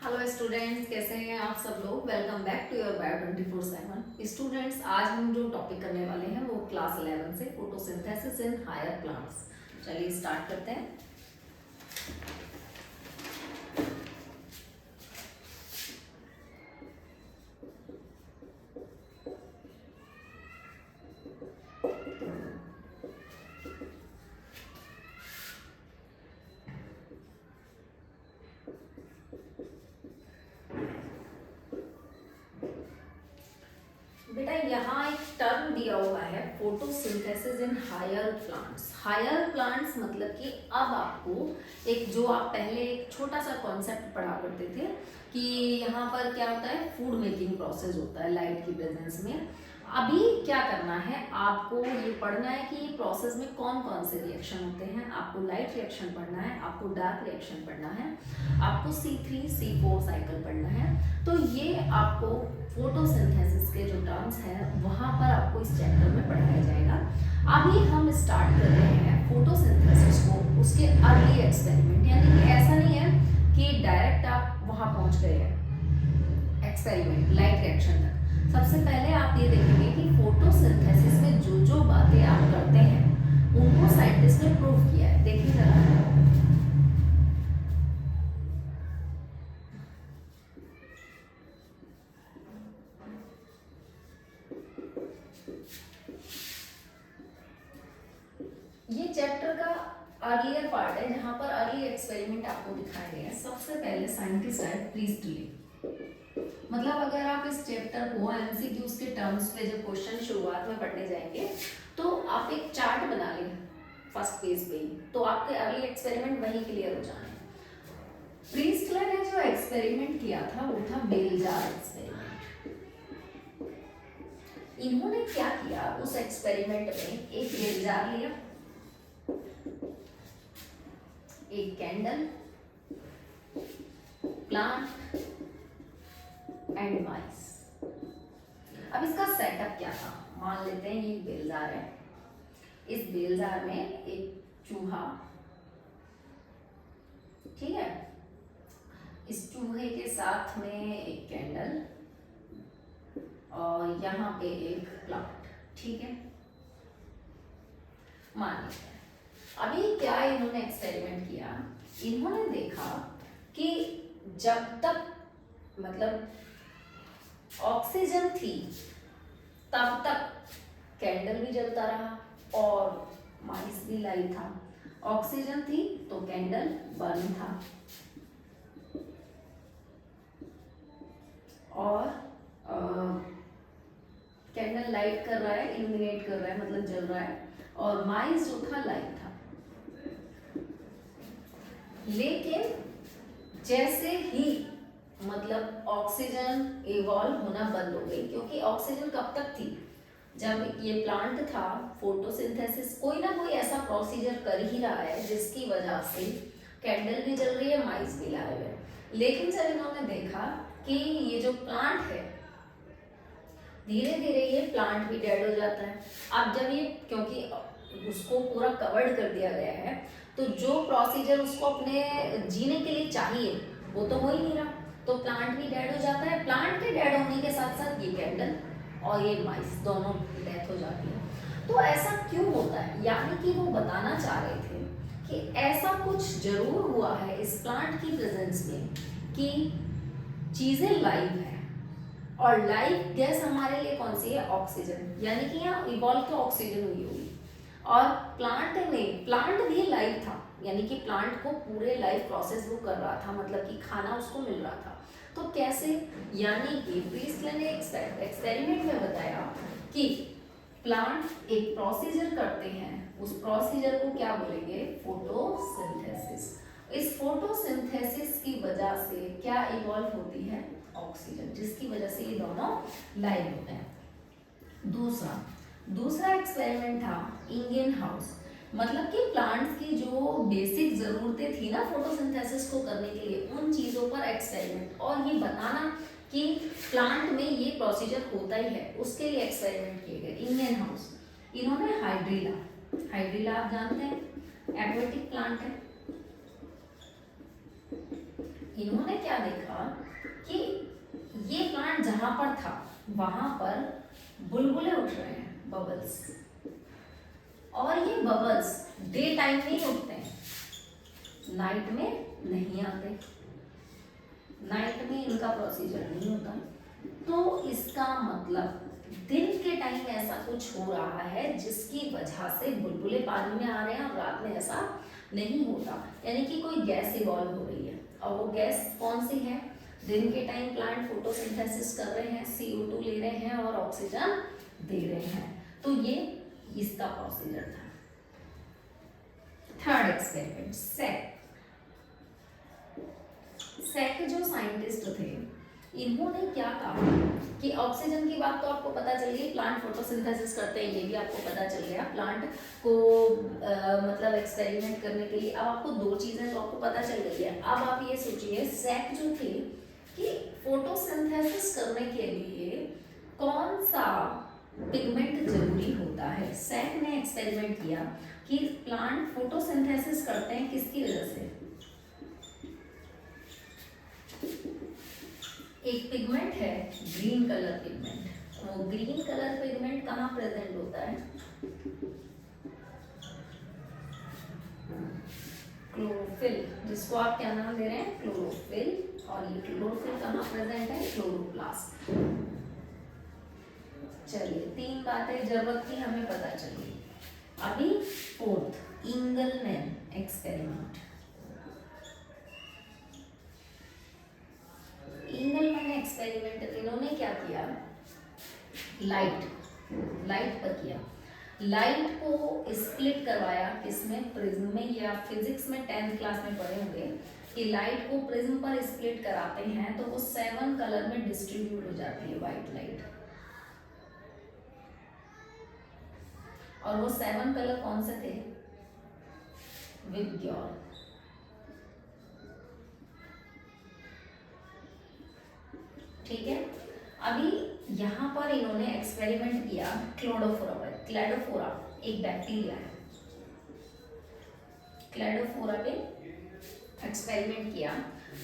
Hello students, कैसे हैं आप सब लोग। Welcome back to your bio 24/7 students. आज हम जो टॉपिक करने वाले हैं वो क्लास 11 से फोटोसिंथेसिस इन हायर प्लांट्स। चलिए स्टार्ट करते हैं। बेटा यहाँ एक टर्म दिया हुआ है photosynthesis in higher plants. Higher plants मतलब कि अब आपको एक जो आप पहले एक छोटा सा कॉन्सेप्ट पढ़ा करते थे कि यहाँ पर क्या होता है, फूड मेकिंग प्रोसेस होता है लाइट की प्रेजेंस में। अभी क्या करना है, आपको ये पढ़ना है कि ये प्रोसेस में कौन कौन से रिएक्शन होते हैं। आपको लाइट रिएक्शन पढ़ना है, आपको डार्क रिएक्शन पढ़ना है, आपको C3C4 साइकिल पढ़ना है। तो ये आपको फोटोसिंथेसिस के जो टर्म्स हैं वहाँ पर आपको इस चैप्टर में पढ़ाया जाएगा। अभी हम स्टार्ट कर रहे हैं फोटोसिंथेसिस को, उसके अर्ली एक्सपेरिमेंट। यानी कि ऐसा नहीं है कि डायरेक्ट आप वहाँ पहुँच गए हैं एक्सपेरिमेंट लाइट रिएक्शन तक। सबसे पहले आप ये देखेंगे कि फोटोसिंथेसिस में जो जो बातें आप करते हैं उनको साइंटिस्ट ने प्रूव किया है। देखिए जरा, ये चैप्टर का अर्लियर पार्ट है जहां पर अर्ली एक्सपेरिमेंट आपको दिखाए गए हैं। सबसे पहले साइंटिस्ट है प्रीस्टली। मतलब अगर आप इस चैप्टर को एमसीक्यूज के टर्म्स पे जब क्वेश्चन शुरुआत में पढ़ने जाएंगे तो आप एक चार्ट बना लें फर्स्ट पेज पे ही, तो आपके अर्ली एक्सपेरिमेंट वहीं क्लियर हो जाने। प्रीस्टलर ने जो एक्सपेरिमेंट किया था वो था बेल जार एक्सपेरिमेंट। इन्होंने क्या किया, उस एक्सपेरिमेंट में एक बेल जार लिया, एक कैंडल, प्लांट एंड माइस। अब इसका सेटअप क्या था, मान लेते हैं ये बेल जार है। इस बेल जार में एक चूहा, ठीक है, इस चूहे के साथ में एक कैंडल और यहाँ पे एक प्लांट, ठीक है, मान लेते हैं। अभी क्या इन्होंने एक्सपेरिमेंट किया, इन्होंने देखा कि जब तक मतलब ऑक्सीजन थी तब तक कैंडल भी जलता रहा और माइस भी लाइव था। ऑक्सीजन थी तो कैंडल बर्न था और कैंडल लाइट कर रहा है, इल्यूमिनेट कर रहा है, मतलब जल रहा है, और माइस जो था लाइव था। लेकिन जैसे ही मतलब ऑक्सीजन इवॉल्व होना बंद हो गई, क्योंकि ऑक्सीजन कब तक थी, जब ये प्लांट था फोटोसिंथेसिस कोई ना कोई ऐसा प्रोसीजर कर ही रहा है जिसकी वजह से कैंडल भी जल रही है, माइस भी लाइव है। लेकिन जब इन्होंने देखा कि ये जो प्लांट है धीरे धीरे ये प्लांट भी डेड हो जाता है। अब जब ये, क्योंकि उसको पूरा कवर्ड कर दिया गया है, तो जो प्रोसीजर उसको अपने जीने के लिए चाहिए वो तो हो ही नहीं रहा, तो प्लांट भी डेड हो जाता है। प्लांट के डेड होने के साथ साथ ये कैंडल और ये माइस दोनों की डेथ हो जाती है। तो ऐसा क्यों होता है, यानी कि वो बताना चाह रहे थे कि ऐसा कुछ जरूर हुआ है इस प्लांट की प्रेजेंस में कि चीजें लाइव है, और लाइव गैस हमारे लिए कौन सी है, ऑक्सीजन। यानी कि यहाँ इवॉल्व तो ऑक्सीजन हुई होगी, और प्लांट भी लाइव था, यानी कि प्लांट को पूरे लाइफ प्रोसेस वो कर रहा था, मतलब कि खाना उसको मिल रहा था। तो कैसे, यानी कि प्रीस्टलर ने एक्सपेरिमेंट में बताया कि प्लांट एक प्रोसीजर करते हैं, उस प्रोसीजर को क्या बोलेंगे, फोटोसिंथेसिस। इस फोटोसिंथेसिस की वजह से क्या इवॉल्व होती है, ऑक्सीजन, जिसकी वजह से ये दोनों लाइव होते हैं। दूसरा एक्सपेरिमेंट था इंडियन हाउस। मतलब कि प्लांट्स की जो बेसिक ज़रूरतें थी ना फोटोसिंथेसिस को करने के लिए, उन चीज़ों पर एक्सपेरिमेंट, और ये बताना कि प्लांट में ये प्रोसीजर होता ही है, उसके लिए एक्सपेरिमेंट किए गए इंडियन हाउस। इन्होंने हाइड्रिला आप जानते हैं, एक्वेटिक प्लांट है, इन्होंने क्या देखा कि ये प्लांट जहां पर था वहां पर बुलबुले उठ रहे हैं, बबल्स, और ये बबल्स डे टाइम में ही उठते हैं, नाइट में नहीं आते, नाइट में इनका प्रोसीजर नहीं होता। तो इसका मतलब दिन के टाइम ऐसा कुछ हो रहा है जिसकी वजह से बुलबुले पानी में आ रहे हैं और रात में ऐसा नहीं होता, यानी कि कोई गैस इवॉल्व हो रही है। और वो गैस कौन सी है? दिन के टाइम प्लांट फोटोसिंथेसिस कर रहे हैं, CO2 ले रहे हैं और ऑक्सीजन दे रहे हैं। तो ये इसका प्रोसीजर था। थर्ड एक्सपेरिमेंट, सेक जो साइंटिस्ट थे, इन्होंने क्या कहा कि ऑक्सीजन की बात तो आपको पता चल गई, प्लांट फोटोसिंथेसिस करते हैं, ये भी आपको पता चल गया। प्लांट को मतलब एक्सपेरिमेंट करने के लिए अब आपको दो चीजें तो आपको पता चल गई है। अब आप ये सोचिए सेक जो थे कि फोटोसिंथेसिस करने के लिए कौन सा पिगमेंट जरूरी होता है। सेक ने एक्सपेरिमेंट किया कि प्लांट फोटोसिंथेसिस करते हैं किसकी वजह से? एक पिगमेंट है ग्रीन कलर पिगमेंट, वो ग्रीन कलर पिगमेंट कहाँ प्रेजेंट होता है? क्लोरोफिल, जिसको आप क्या नाम दे रहे हैं? क्लोरोफिल। और ये क्लोरोफिल कहाँ प्रेजेंट है? क्लोरोप्लास्ट। चलिए, तीन बातें जरूरत की हमें पता चली। अभी फोर्थ, इंगलमैन एक्सपेरिमेंट। इंगलमैन एक्सपेरिमेंट इन्होंने क्या किया? लाइट पर किया। लाइट को स्प्लिट करवाया, किसमें? प्रिज्म में। या फिजिक्स में 10th क्लास में पढ़े होंगे कि लाइट को प्रिज्म पर स्प्लिट कराते हैं तो वो 7 कलर में डिस्ट्रीब्यूट हो जाती है, व्हाइट लाइट। और वो 7 कलर कौन से थे? विबग्योर। ठीक है। अभी यहाँ पर इन्होंने एक्सपेरिमेंट किया क्लोरोफोरा पर। क्लेडोफोरा एक बैक्टीरिया है, क्लेडोफोरा पे एक्सपेरिमेंट किया।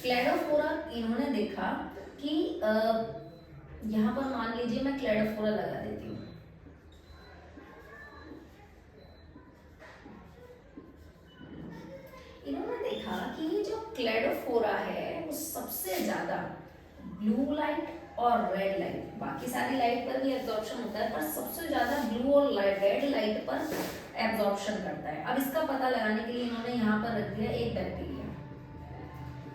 क्लेडोफोरा इन्होंने देखा कि यहाँ पर मान लीजिए मैं क्लेडोफोरा लगा देती हूँ, इन्होंने देखा कि ये जो क्लेडोफोरा है वो सबसे ज्यादा ब्लू लाइट और रेड लाइट, बाकी सारी लाइट पर भी एब्जॉर्प्शन होता है, पर सबसे ज्यादा ब्लू और रेड लाइट पर एब्जॉर्प्शन करता है। अब इसका पता लगाने के लिए इन्होंने यहाँ पर रख दिया एक बैक्टीरिया।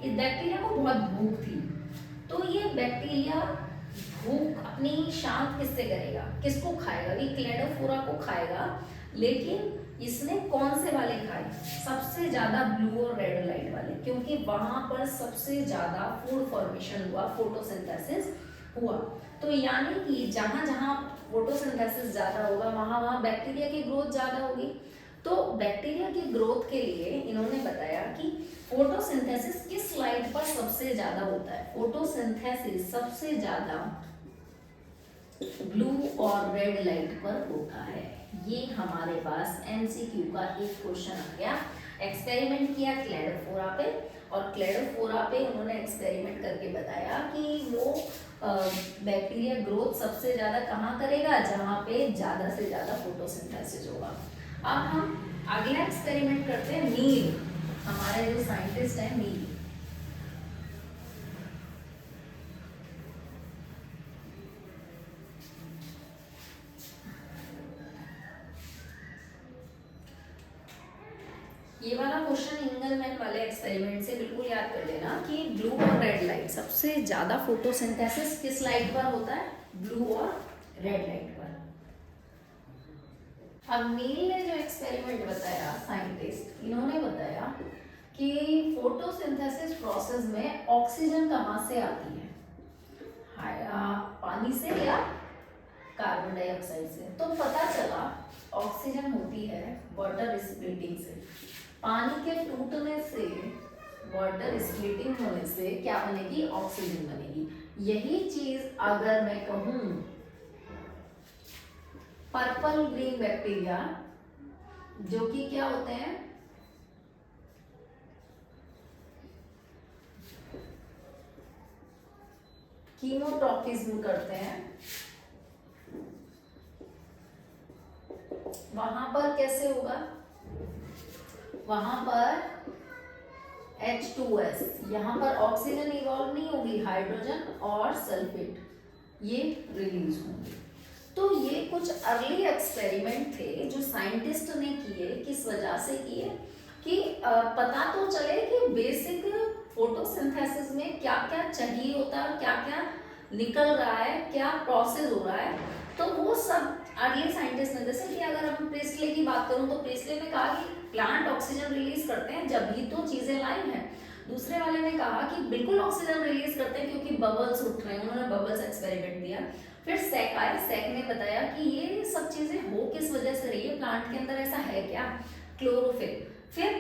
इस बैक्टीरिया को बहुत भूख थी, तो ये बैक्टीरिया भूख अपनी शांत किससे करेगा? किसको खाएगा? ये क्लेडोफोरा को खाएगा। लेकिन इसने कौन से वाले खाए? सबसे ज्यादा ब्लू और रेड लाइट वाले, क्योंकि वहां पर सबसे ज्यादा फूड फॉर्मेशन हुआ, फोटोसिंथेसिस हुआ। तो यानी कि जहां जहां फोटोसिंथेसिस ज्यादा होगा वहां वहां बैक्टीरिया की ग्रोथ ज्यादा होगी। तो बैक्टीरिया की ग्रोथ के लिए इन्होंने बताया कि फोटोसिंथेसिस किस लाइट पर सबसे ज्यादा होता है? फोटोसिंथेसिस सबसे ज्यादा ब्लू और रेड लाइट पर होता है। ये हमारे पास MCQ का एक क्वेश्चन आ गया। एक्सपेरिमेंट किया क्लेडोफोरा पे, और क्लेडोफोरा पे उन्होंने एक्सपेरिमेंट करके बताया कि वो बैक्टीरिया ग्रोथ सबसे ज्यादा कहाँ करेगा? जहाँ पे ज्यादा से ज्यादा फोटोसिंथेसिस होगा। अब हम अगला एक्सपेरिमेंट करते हैं। नील, हमारे जो साइंटिस्ट हैं नील, ये वाला क्वेश्चन इंगलमैन वाले एक्सपेरिमेंट से बिल्कुल याद कर लेना कि ब्लू और रेड लाइट, सबसे ज्यादा फोटोसिंथेसिस किस लाइट पर होता है? ब्लू और रेड लाइट पर। अब नील ने जो एक्सपेरिमेंट बताया, साइंटिस्ट इन्होंने बताया कि फोटोसिंथेसिस प्रोसेस में ऑक्सीजन कहाँ से आती है? पानी से या कार्बन डाइऑक्साइड से? तो पता चला ऑक्सीजन होती है वाटर स्प्लिटिंग से। पानी के टूटने से, वाटर स्प्लिटिंग होने से क्या बनेगी? ऑक्सीजन बनेगी। यही चीज अगर मैं कहूं पर्पल ग्रीन बैक्टीरिया, जो कि क्या होते हैं? कीमोट्रॉफिज्म करते हैं, वहां पर कैसे होगा, वहां पर H2S, यहाँ पर ऑक्सीजन इवॉल्व नहीं होगी, हाइड्रोजन और सल्फेट ये रिलीज होंगे। तो ये कुछ अर्ली एक्सपेरिमेंट थे जो साइंटिस्ट ने किए, किस वजह से किए कि पता तो चले कि बेसिक फोटोसिंथेसिस में क्या क्या चाहिए होता है, क्या क्या निकल रहा है, क्या प्रोसेस हो रहा है। तो वो सब अर्ली साइंटिस्ट ने, जैसे कि अगर हम प्रीस्टले की बात करूं तो प्रीस्टले ने कहा कि प्लांट ऑक्सीजन रिलीज करते हैं जब ही तो चीजें लाइव हैं। दूसरे वाले ने कहा कि बिल्कुल ऑक्सीजन रिलीज करते हैं क्योंकि बबल्स उठ रहे हैं, उन्होंने बबल्स एक्सपेरिमेंट दिया। फिर सैक आया, सैक ने बताया कि ये सब चीजें हो किस वजह से रही है, प्लांट के अंदर ऐसा है क्या, क्लोरोफिल। फिर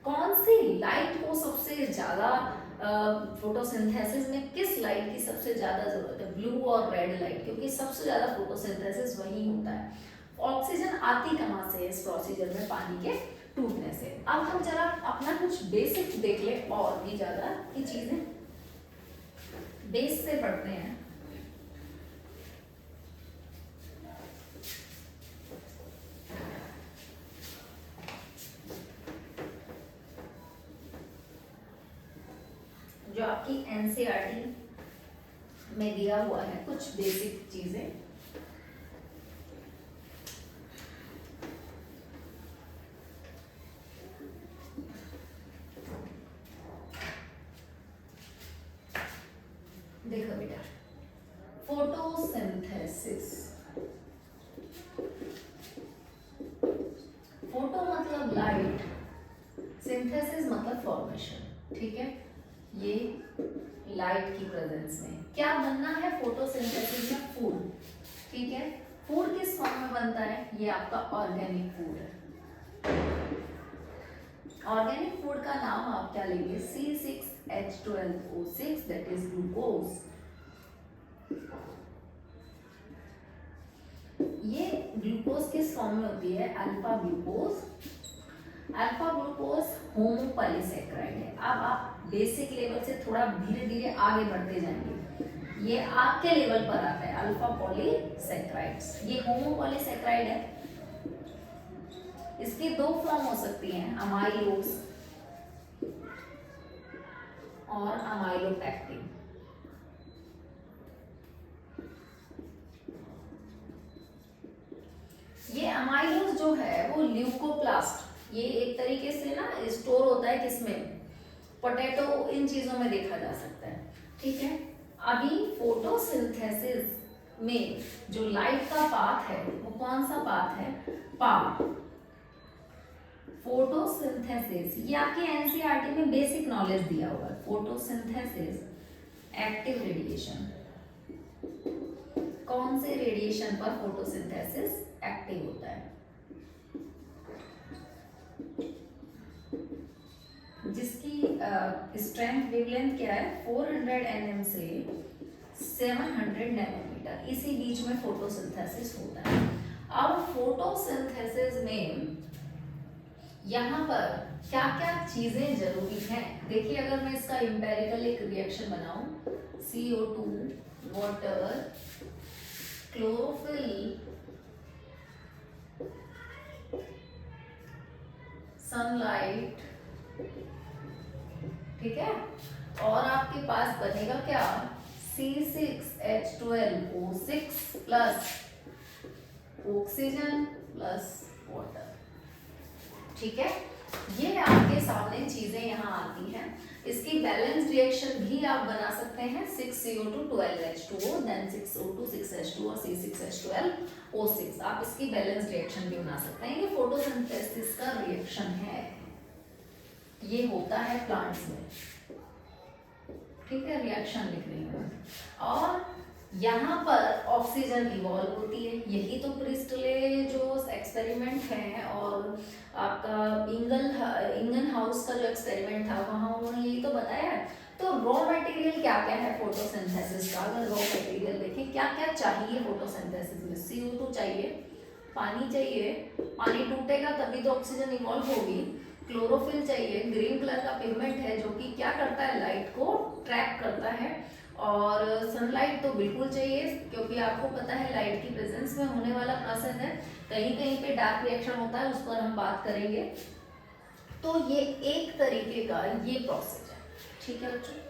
कौन सी लाइट को सबसे ज्यादा फोटोसिंथेसिस में किस लाइट की सबसे ज्यादा जरूरत है, ब्लू और रेड लाइट, क्योंकि सबसे ज्यादा फोटोसिंथेसिस वही होता है। ऑक्सीजन आती कहाँ से इस प्रोसीजर में, पानी के टूटने से। अब हम जरा अपना कुछ बेसिक देख ले और भी ज्यादा की चीजें बेस से पढ़ते हैं। जो आपकी एनसीईआरटी में दिया हुआ है कुछ बेसिक चीजें। देखो बेटा, फोटोसिंथेसिस, फोटो मतलब लाइट, सिंथेसिस मतलब फॉर्मेशन, ठीक है। ये लाइट की प्रेजेंस में क्या बनना है फोटोसिंथेसिस में, फूड, ठीक है। फूड किस फॉर्म में बनता है, ये आपका ऑर्गेनिक फूड है। ऑर्गेनिक फूड का नाम आप क्या लेंगे, C6H12O6 दैट इज ग्लूकोज। ये ग्लूकोज किस फॉर्म में होती है, alpha glucose. Alpha glucose homopolysaccharide है। अब आप बेसिक लेवल से थोड़ा धीरे धीरे आगे बढ़ते जाएंगे, ये आपके लेवल पर आता है अल्फा पॉलीसैकेराइड्स। ये होमोपॉलीसैकेराइड है, इसकी दो फॉर्म हो सकती हैं, अमाइलोज और अमाइलोपेक्टिन। ये अमाइलोज जो है वो ल्यूकोप्लास्ट, ये एक तरीके से ना स्टोर होता है किसमें, पोटैटो, इन चीजों में देखा जा सकता है, ठीक है। अभी फोटोसिंथेसिस में जो लाइट का पाथ है वो कौन सा पाथ है, पाथ। फोटोसिंथेसिस ये आपके एनसीईआरटी में बेसिक नॉलेज दिया हुआ है। फोटोसिंथेसिस एक्टिव रेडिएशन, कौन से रेडिएशन पर फोटोसिंथेसिस एक्टिव होता है, जिसकी स्ट्रेंथ वेवलेंथ क्या है, 400 nm से 700 नैनोमीटर, इसी बीच में फोटोसिंथेसिस होता है। अब फोटोसिंथेसिस में यहाँ पर क्या क्या चीजें जरूरी हैं, देखिए अगर मैं इसका एम्पिरिकल एक रिएक्शन बनाऊं, CO2, वाटर, क्लोरोफिल, सनलाइट, ठीक है, और आपके पास बनेगा क्या, C6H12O6 plus oxygen plus water, ठीक है। ये आपके सामने चीजें यहाँ आती हैं। इसकी बैलेंस रिएक्शन भी आप बना सकते हैं, 6CO2 12H2O, then 6O2 6H2 और C6H12O6, आप इसकी बैलेंस रिएक्शन भी बना सकते हैं। ये फोटोसिंथेसिस का रिएक्शन है, ये होता है प्लांट्स में, ठीक है, रिएक्शन लिख रही हूँ। और यहाँ पर ऑक्सीजन इवॉल्व होती है, यही तो प्रिस्टले जो एक्सपेरिमेंट है और आपका इंगन हाउस का जो एक्सपेरिमेंट था वहाँ उन्होंने यही तो बताया है। तो रॉ मटेरियल क्या क्या है फोटोसिंथेसिस का, अगर रॉ मटेरियल देखें क्या क्या चाहिए फोटोसिंथेसिस में, CO2 चाहिए, पानी चाहिए, पानी टूटेगा तभी तो ऑक्सीजन इवॉल्व होगी, क्लोरोफिल चाहिए, ग्रीन कलर का पिगमेंट है जो कि क्या करता है, लाइट को ट्रैप करता है, और सनलाइट तो बिल्कुल चाहिए, क्योंकि आपको पता है लाइट की प्रेजेंस में होने वाला प्रोसेस है। कहीं कहीं पे डार्क रिएक्शन होता है, उस पर हम बात करेंगे। तो ये एक तरीके का ये प्रोसेस है, ठीक है बच्चों।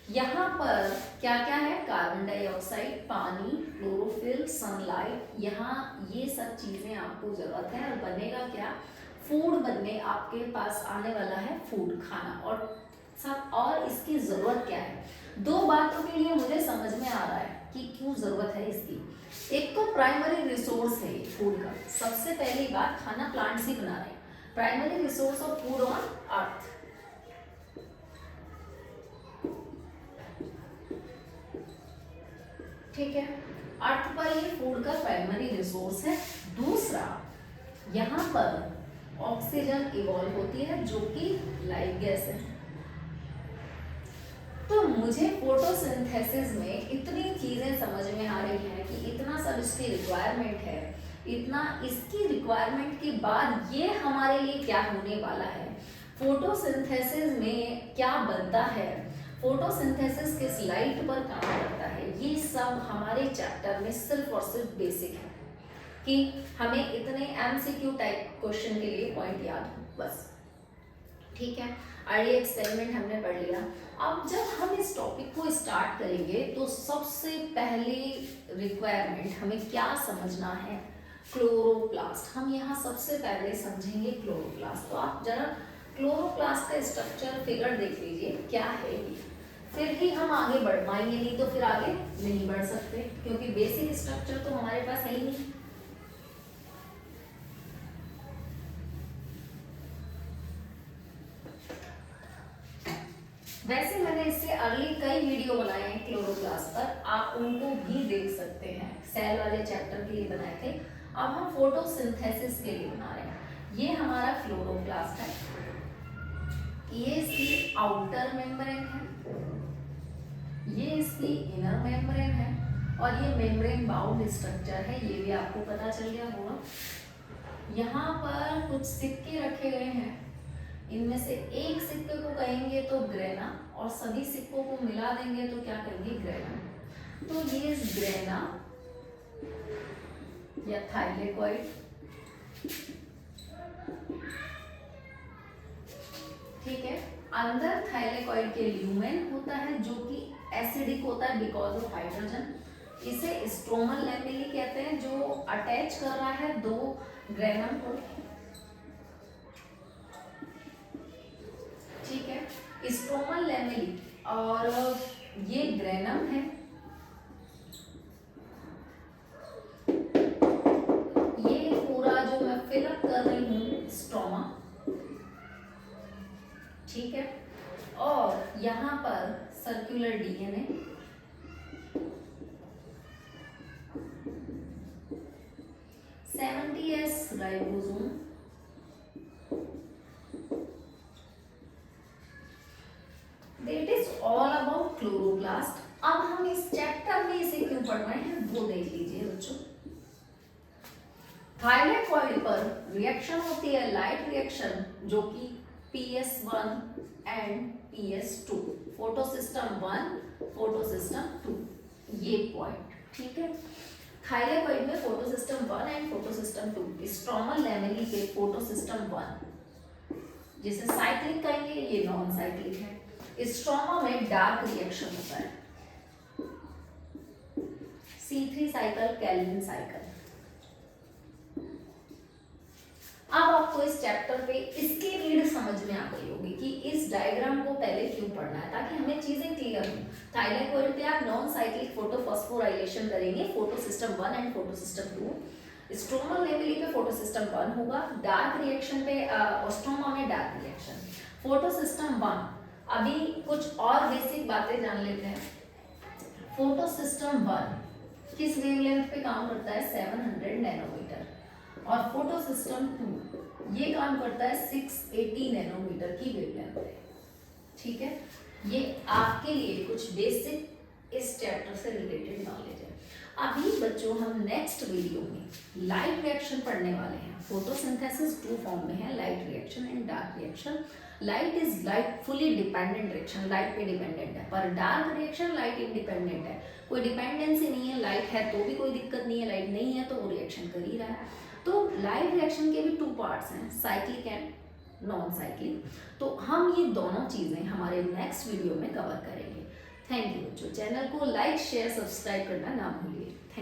यहाँ पर क्या क्या है, कार्बन डाइऑक्साइड, पानी, क्लोरोफिल, सनलाइट, यहाँ ये सब चीजें आपको जरूरत है। और बनेगा क्या, फूड बनने आपके पास आने वाला है, फूड खाना। और सब, और इसकी जरूरत क्या है, दो बातों के लिए मुझे समझ में आ रहा है कि क्यों जरूरत है इसकी। एक तो प्राइमरी रिसोर्स है फूड का, सबसे पहली बात, खाना प्लांट्स ही बना रहे हैं। Primary resource of food on earth, ठीक है, अर्थ पर ये फूड का प्राइमरी रिसोर्स है। दूसरा, यहाँ पर ऑक्सीजन इवॉल्व होती है जो कि लाइफ गैस है। तो मुझे फोटोसिंथेसिस में इतनी चीजें समझ में आ रही हैं कि इतना सब इसकी रिक्वायरमेंट है, इतना इसकी रिक्वायरमेंट के बाद ये हमारे लिए क्या होने वाला है, फोटोसिंथेसिस में क्या बनता है, फोटोसिंथेसिस किस लाइट पर काम करता है, ये सब हमारे चैप्टर में सिर्फ और सिर्फ बेसिक है कि हमें इतने एमसीक्यू टाइप क्वेश्चन के लिए पॉइंट याद हो बस, ठीक है। आइडिया एक्सपेरिमेंट हमने पढ़ लिया। अब जब हम इस टॉपिक को स्टार्ट करेंगे तो सबसे पहली रिक्वायरमेंट हमें क्या समझना है, क्लोरोप्लास्ट। हम यहाँ सबसे पहले समझेंगे क्लोरोप्लास्ट। तो आप जरा क्लोरोप्लास्ट का स्ट्रक्चर फिगर देख लीजिए क्या है ये, फिर ही हम आगे बढ़ पाएंगे, नहीं तो फिर आगे नहीं बढ़ सकते, क्योंकि बेसिक स्ट्रक्चर तो हमारे पास है ही नहीं। वैसे मैंने इससे अर्ली कई वीडियो बनाए हैं क्लोरोप्लास्ट पर, आप उनको भी देख सकते हैं, सेल वाले चैप्टर के लिए बनाए थे। अब हम फोटोसिंथेसिस के लिए बना रहे हैं। ये हमारा क्लोरोप्लास्ट है, ये इसकी आउटर मेम्ब्रेन है, ये इसकी इनर मेम्ब्रेन है, और ये मेम्ब्रेन बाउंड स्ट्रक्चर है, ये भी आपको पता चल गया होगा। यहाँ पर कुछ सिक्के रखे गए हैं, इनमें से एक सिक्के को कहेंगे तो ग्रेना, और सभी सिक्कों को मिला देंगे तो क्या कहेंगे, ग्रेना। तो ये ग्रेना या थाइलेकॉइड, ठीक है। अंदर थाइलेकॉइड के ल्यूमेन होता है जो कि एसिडिक होता है बिकॉज ऑफ हाइड्रोजन। इसे स्ट्रोमल लैमेली कहते हैं, जो अटैच कर रहा है दो ग्रेनम को, ठीक है, स्ट्रोमल लैमेली। और ये ग्रेनम है, ये पूरा जो मैं फिलअप कर रही हूँ स्ट्रोमा, ठीक है। और यहाँ पर circular DNA, ribosome, that is all about chloroplast. अब हम इस चैप्टर में इसे क्यों पढ़ रहे हैं वो देख लीजिए बच्चों। थाइलेकॉइड पर रिएक्शन होती है, लाइट रिएक्शन, जो कि PS1 and PS2, photosystem 1, photosystem 2, ये पॉइंट, ठीक है। थाइलेकॉइड में photosystem 1 and photosystem 2, stromal lamellae के फोटोसिस्टम 1 जिसे साइक्लिक कहेंगे, ये नॉन साइक्लिक है। स्ट्रोमा में डार्क रिएक्शन होता है, C3 साइकिल, कैल्विन साइकिल। अब आपको इस चैप्टर पे इसकी रीड समझ में आ गई होगी कि इस डायग्राम को पहले क्यों पढ़ना है, ताकि हमें चीजें क्लियर हो। थाइलेकॉइड पे आप नॉन साइक्लिक फोटोफॉस्फोराइलेशन करेंगे, photosystem 1 and photosystem 2। Stromal lamellae पे फोटोसिस्टम 1 होगा, डार्क रिएक्शन पे स्ट्रोमा में डार्क रिएक्शन, फोटोसिस्टम 1। अभी कुछ और बेसिक बातें जान लेते हैं। फोटोसिस्टम 1 किस वेवलेंथ पे काम करता है, 700 नैनोमीटर, और फोटोसिस्टम 2 ये काम करता है 680 नैनोमीटर की वेवलेंथ पे, ठीक है। ये आपके लिए कुछ बेसिक इस चैप्टर से रिलेटेड नॉलेज है। अभी बच्चों हम नेक्स्ट वीडियो में लाइट रिएक्शन पढ़ने वाले हैं। फोटोसिंथेसिस 2 फॉर्म में है, light reaction and dark reaction. Light is light fully dependent reaction, light पे डिपेंडेंट है, पर डार्क रिएक्शन लाइट इंडिपेंडेंट है, कोई डिपेंडेंसी नहीं है, लाइट है तो भी कोई दिक्कत नहीं है, लाइट नहीं है तो वो रिएक्शन कर ही रहा है। तो लाइट रिएक्शन के भी टू पार्ट्स हैं, साइक्लिक एंड नॉन साइक्लिक। तो हम ये दोनों चीज़ें हमारे नेक्स्ट वीडियो में कवर करेंगे। थैंक यू बच्चों, चैनल को लाइक शेयर सब्सक्राइब करना ना भूलिए। थैंक